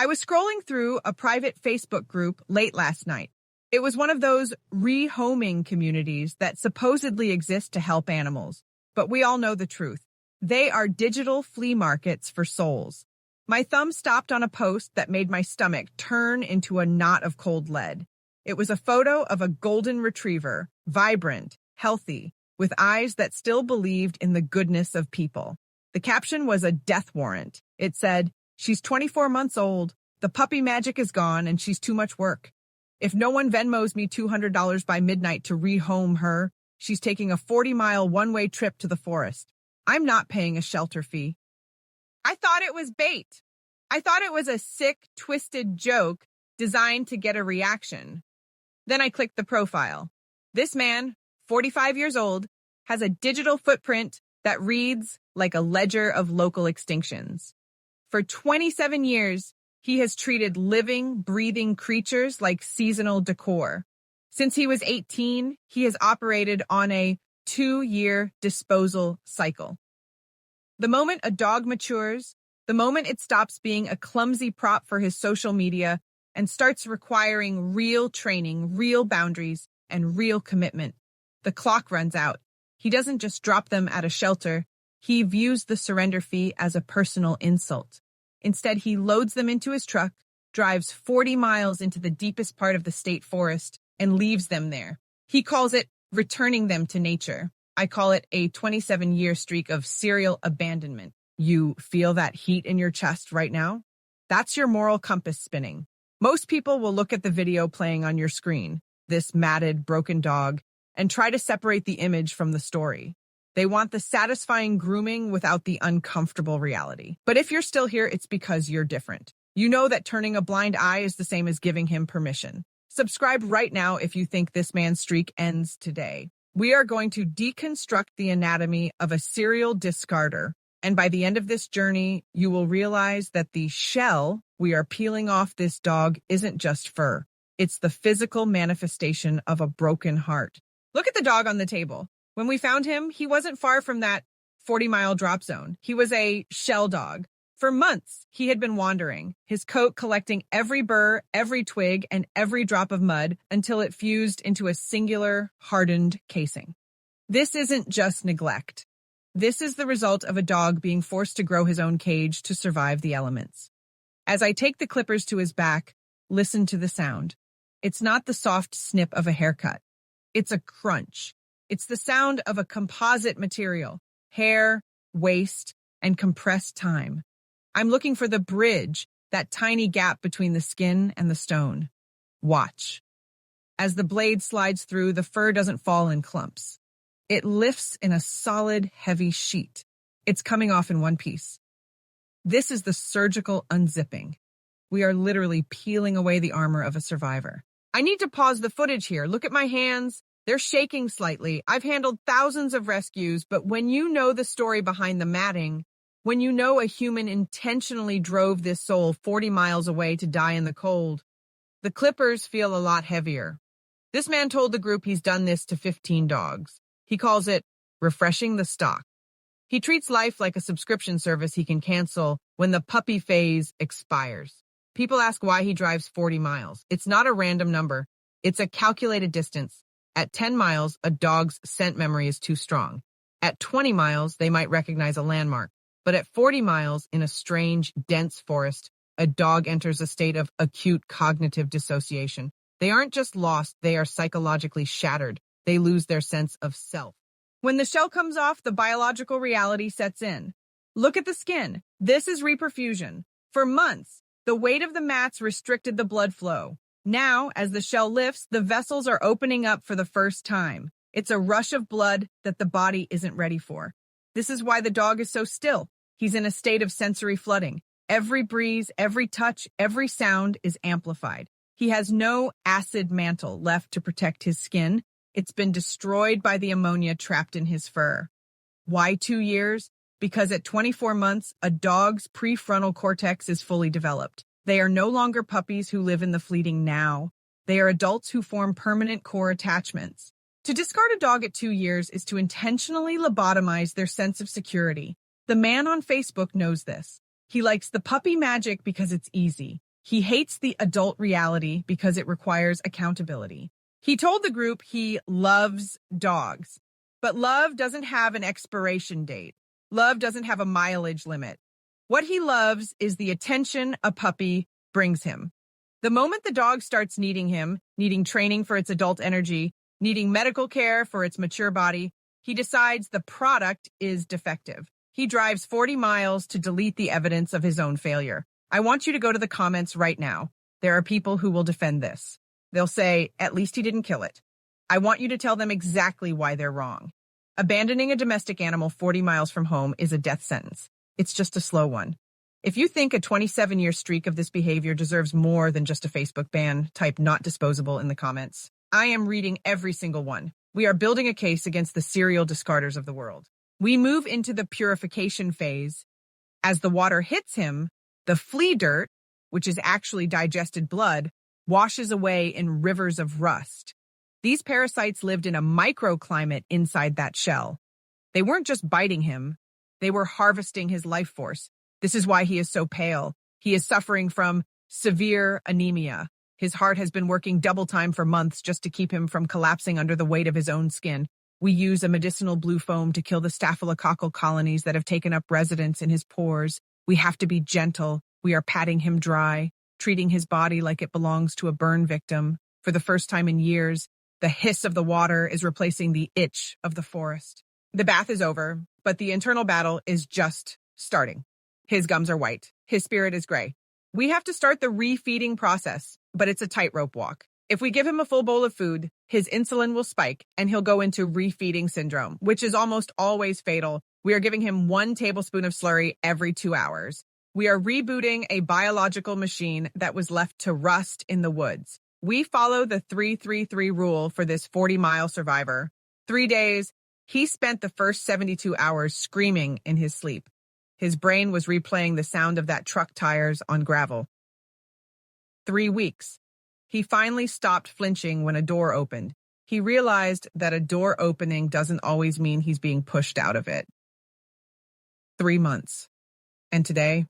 I was scrolling through a private Facebook group late last night. It was one of those rehoming communities that supposedly exist to help animals. But we all know the truth. They are digital flea markets for souls. My thumb stopped on a post that made my stomach turn into a knot of cold lead. It was a photo of a golden retriever, vibrant, healthy, with eyes that still believed in the goodness of people. The caption was a death warrant. It said, "She's 24 months old. The puppy magic is gone and she's too much work. If no one Venmos me $200 by midnight to rehome her, she's taking a 40-mile one-way trip to the forest. I'm not paying a shelter fee." I thought it was bait. I thought it was a sick, twisted joke designed to get a reaction. Then I clicked the profile. This man, 45 years old, has a digital footprint that reads like a ledger of local extinctions. For 27 years, he has treated living, breathing creatures like seasonal decor. Since he was 18, he has operated on a 2-year disposal cycle. The moment a dog matures, the moment it stops being a clumsy prop for his social media and starts requiring real training, real boundaries, and real commitment, the clock runs out. He doesn't just drop them at a shelter. He views the surrender fee as a personal insult. Instead, he loads them into his truck, drives 40 miles into the deepest part of the state forest, and leaves them there. He calls it returning them to nature. I call it a 27-year streak of serial abandonment. You feel that heat in your chest right now? That's your moral compass spinning. Most people will look at the video playing on your screen, this matted, broken dog, and try to separate the image from the story. They want the satisfying grooming without the uncomfortable reality. But if you're still here, it's because you're different. You know that turning a blind eye is the same as giving him permission. Subscribe right now if you think this man's streak ends today. We are going to deconstruct the anatomy of a serial discarder, and by the end of this journey, you will realize that the shell we are peeling off this dog isn't just fur. It's the physical manifestation of a broken heart. Look at the dog on the table. When we found him, he wasn't far from that 40-mile drop zone. He was a shell dog. For months, he had been wandering, his coat collecting every burr, every twig, and every drop of mud until it fused into a singular, hardened casing. This isn't just neglect. This is the result of a dog being forced to grow his own cage to survive the elements. As I take the clippers to his back, listen to the sound. It's not the soft snip of a haircut. It's a crunch. It's the sound of a composite material, hair, waste, and compressed time. I'm looking for the bridge, that tiny gap between the skin and the stone. Watch. As the blade slides through, the fur doesn't fall in clumps. It lifts in a solid, heavy sheet. It's coming off in one piece. This is the surgical unzipping. We are literally peeling away the armor of a survivor. I need to pause the footage here. Look at my hands. They're shaking slightly. I've handled thousands of rescues, but when you know the story behind the matting, when you know a human intentionally drove this soul 40 miles away to die in the cold, the clippers feel a lot heavier. This man told the group he's done this to 15 dogs. He calls it refreshing the stock. He treats life like a subscription service he can cancel when the puppy phase expires. People ask why he drives 40 miles. It's not a random number. It's a calculated distance. At 10 miles, a dog's scent memory is too strong. At 20 miles, they might recognize a landmark. But at 40 miles, in a strange, dense forest, a dog enters a state of acute cognitive dissociation. They aren't just lost, they are psychologically shattered. They lose their sense of self. When the shell comes off, the biological reality sets in. Look at the skin. This is reperfusion. For months, the weight of the mats restricted the blood flow. Now, as the shell lifts, the vessels are opening up for the first time. It's a rush of blood that the body isn't ready for. This is why the dog is so still. He's in a state of sensory flooding. Every breeze, every touch, every sound is amplified. He has no acid mantle left to protect his skin. It's been destroyed by the ammonia trapped in his fur. Why 2 years? Because at 24 months, a dog's prefrontal cortex is fully developed. They are no longer puppies who live in the fleeting now. They are adults who form permanent core attachments. To discard a dog at 2 years is to intentionally lobotomize their sense of security. The man on Facebook knows this. He likes the puppy magic because it's easy. He hates the adult reality because it requires accountability. He told the group he loves dogs, but love doesn't have an expiration date. Love doesn't have a mileage limit. What he loves is the attention a puppy brings him. The moment the dog starts needing him, needing training for its adult energy, needing medical care for its mature body, he decides the product is defective. He drives 40 miles to delete the evidence of his own failure. I want you to go to the comments right now. There are people who will defend this. They'll say, at least he didn't kill it. I want you to tell them exactly why they're wrong. Abandoning a domestic animal 40 miles from home is a death sentence. It's just a slow one. If you think a 27-year streak of this behavior deserves more than just a Facebook ban, type not disposable in the comments. I am reading every single one. We are building a case against the serial discarders of the world. We move into the purification phase. As the water hits him, the flea dirt, which is actually digested blood, washes away in rivers of rust. These parasites lived in a microclimate inside that shell. They weren't just biting him, they were harvesting his life force. This is why he is so pale. He is suffering from severe anemia. His heart has been working double time for months just to keep him from collapsing under the weight of his own skin. We use a medicinal blue foam to kill the staphylococcal colonies that have taken up residence in his pores. We have to be gentle. We are patting him dry, treating his body like it belongs to a burn victim. For the first time in years, the hiss of the water is replacing the itch of the forest. The bath is over, but the internal battle is just starting. His gums are white. His spirit is gray. We have to start the refeeding process, but it's a tightrope walk. If we give him a full bowl of food, his insulin will spike and he'll go into refeeding syndrome, which is almost always fatal. We are giving him 1 tablespoon of slurry every 2 hours. We are rebooting a biological machine that was left to rust in the woods. We follow the 3-3-3 rule for this 40-mile survivor. 3 days, he spent the first 72 hours screaming in his sleep. His brain was replaying the sound of that truck tires on gravel. 3 weeks. He finally stopped flinching when a door opened. He realized that a door opening doesn't always mean he's being pushed out of it. 3 months. And today,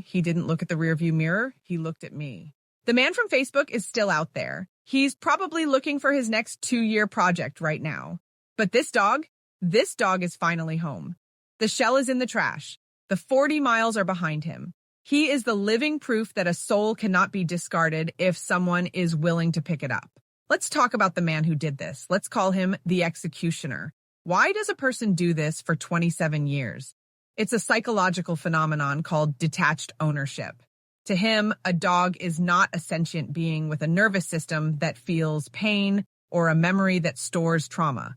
he didn't look at the rearview mirror, he looked at me. The man from Facebook is still out there. He's probably looking for his next 2-year project right now. But this dog is finally home. The shell is in the trash. The 40 miles are behind him. He is the living proof that a soul cannot be discarded if someone is willing to pick it up. Let's talk about the man who did this. Let's call him the executioner. Why does a person do this for 27 years? It's a psychological phenomenon called detached ownership. To him, a dog is not a sentient being with a nervous system that feels pain or a memory that stores trauma.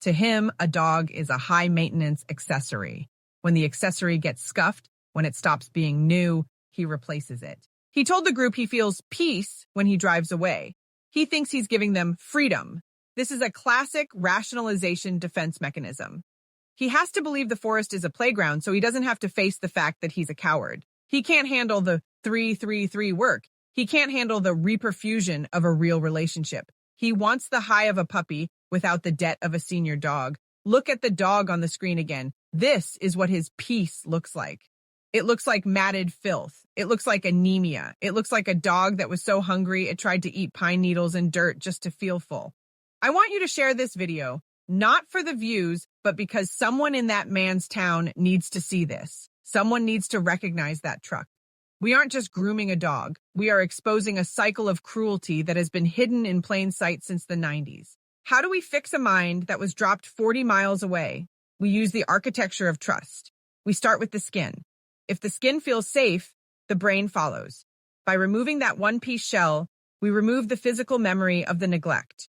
To him, a dog is a high-maintenance accessory. When the accessory gets scuffed, when it stops being new, he replaces it. He told the group he feels peace when he drives away. He thinks he's giving them freedom. This is a classic rationalization defense mechanism. He has to believe the forest is a playground so he doesn't have to face the fact that he's a coward. He can't handle the 3-3-3 work. He can't handle the reperfusion of a real relationship. He wants the high of a puppy without the debt of a senior dog. Look at the dog on the screen again. This is what his peace looks like. It looks like matted filth. It looks like anemia. It looks like a dog that was so hungry it tried to eat pine needles and dirt just to feel full. I want you to share this video, not for the views, but because someone in that man's town needs to see this. Someone needs to recognize that truck. We aren't just grooming a dog. We are exposing a cycle of cruelty that has been hidden in plain sight since the 90s. How do we fix a mind that was dropped 40 miles away? We use the architecture of trust. We start with the skin. If the skin feels safe, the brain follows. By removing that one-piece shell, we remove the physical memory of the neglect.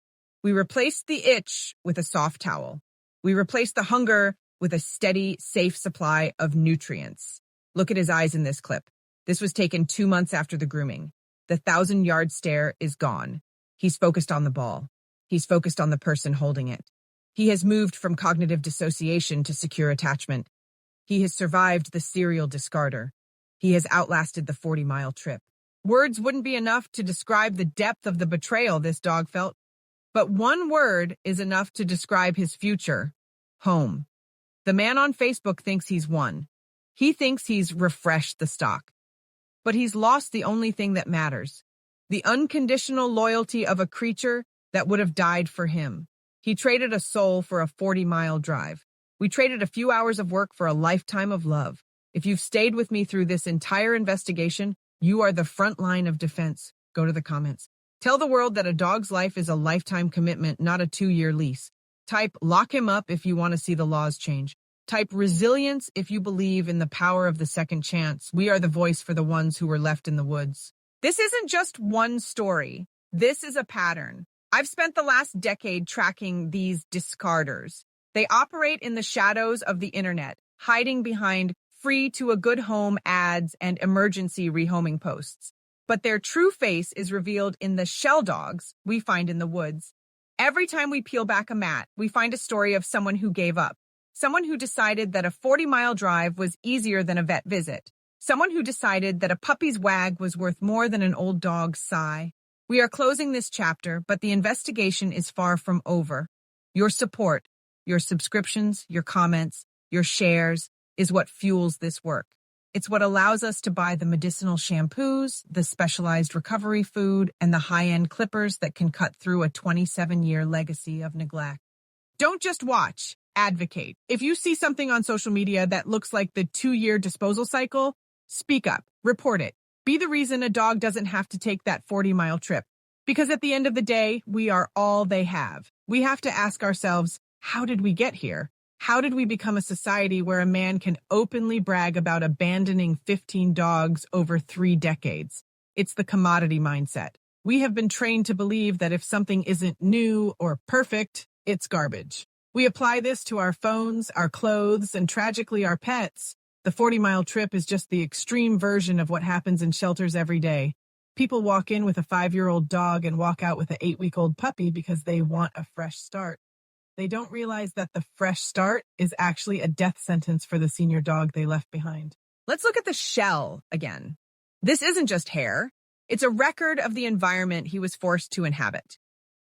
We replace the itch with a soft towel. We replace the hunger with a steady, safe supply of nutrients. Look at his eyes in this clip. This was taken 2 months after the grooming. The 1,000-yard stare is gone. He's focused on the ball. He's focused on the person holding it. He has moved from cognitive dissociation to secure attachment. He has survived the serial discarder. He has outlasted the 40-mile trip. Words wouldn't be enough to describe the depth of the betrayal this dog felt. But one word is enough to describe his future: home. The man on Facebook thinks he's won. He thinks he's refreshed the stock. but he's lost the only thing that matters, the unconditional loyalty of a creature that would have died for him. He traded a soul for a 40-mile drive. We traded a few hours of work for a lifetime of love. If you've stayed with me through this entire investigation, you are the front line of defense. Go to the comments. Tell the world that a dog's life is a lifetime commitment, not a 2-year lease. Type lock him up if you want to see the laws change. Type resilience if you believe in the power of the second chance. We are the voice for the ones who were left in the woods. This isn't just one story. This is a pattern. I've spent the last decade tracking these discarders. They operate in the shadows of the internet, hiding behind free to a good home ads and emergency rehoming posts. But their true face is revealed in the shell dogs we find in the woods. Every time we peel back a mat, we find a story of someone who gave up. Someone who decided that a 40-mile drive was easier than a vet visit. Someone who decided that a puppy's wag was worth more than an old dog's sigh. We are closing this chapter, but the investigation is far from over. Your support, your subscriptions, your comments, your shares is what fuels this work. It's what allows us to buy the medicinal shampoos, the specialized recovery food, and the high-end clippers that can cut through a 27-year legacy of neglect. Don't just watch, advocate. If you see something on social media that looks like the 2-year disposal cycle, speak up, report it. Be the reason a dog doesn't have to take that 40-mile trip. Because at the end of the day, we are all they have. We have to ask ourselves, how did we get here? How did we become a society where a man can openly brag about abandoning 15 dogs over 3 decades? It's the commodity mindset. We have been trained to believe that if something isn't new or perfect, it's garbage. We apply this to our phones, our clothes, and tragically our pets. The 40-mile trip is just the extreme version of what happens in shelters every day. People walk in with a 5-year-old dog and walk out with an 8-week-old puppy because they want a fresh start. They don't realize that the fresh start is actually a death sentence for the senior dog they left behind. Let's look at the shell again. This isn't just hair. It's a record of the environment he was forced to inhabit.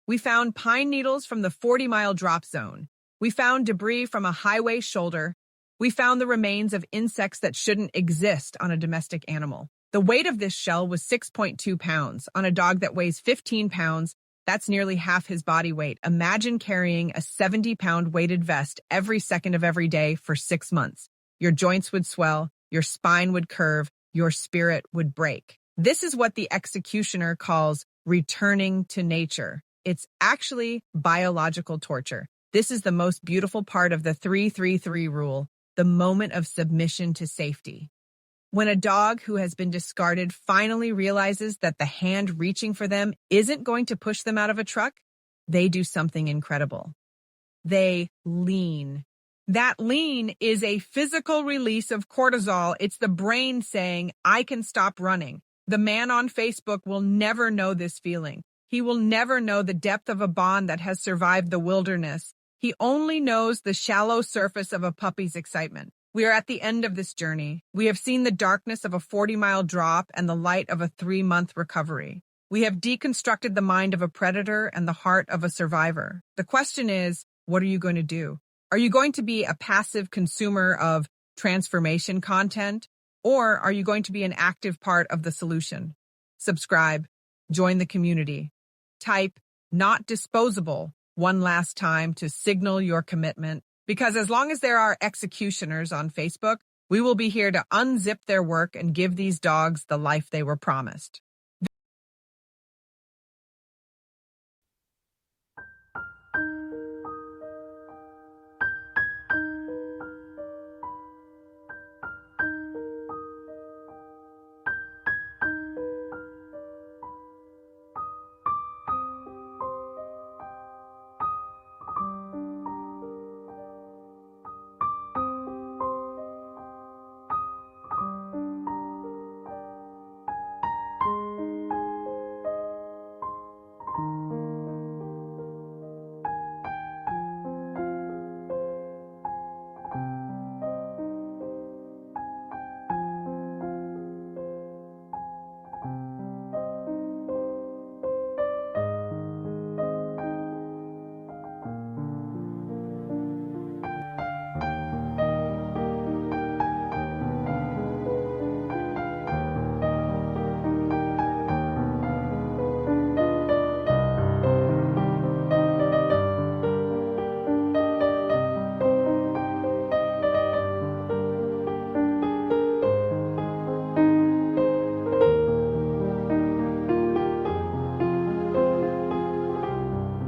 We found pine needles from the 40-mile drop zone. We found debris from a highway shoulder. We found the remains of insects that shouldn't exist on a domestic animal. The weight of this shell was 6.2 pounds. On a dog that weighs 15 pounds, that's nearly half his body weight. Imagine carrying a 70-pound weighted vest every second of every day for 6 months. Your joints would swell, your spine would curve, your spirit would break. This is what the executioner calls returning to nature. It's actually biological torture. This is the most beautiful part of the 3-3-3 rule, the moment of submission to safety. When a dog who has been discarded finally realizes that the hand reaching for them isn't going to push them out of a truck, they do something incredible. They lean. That lean is a physical release of cortisol. It's the brain saying, I can stop running. The man on Facebook will never know this feeling. He will never know the depth of a bond that has survived the wilderness. He only knows the shallow surface of a puppy's excitement. We are at the end of this journey. We have seen the darkness of a 40-mile drop and the light of a 3-month recovery. We have deconstructed the mind of a predator and the heart of a survivor. The question is, what are you going to do? Are you going to be a passive consumer of transformation content, or are you going to be an active part of the solution? Subscribe, join the community. Type "not disposable" one last time to signal your commitment. Because as long as there are executioners on Facebook, we will be here to unzip their work and give these dogs the life they were promised.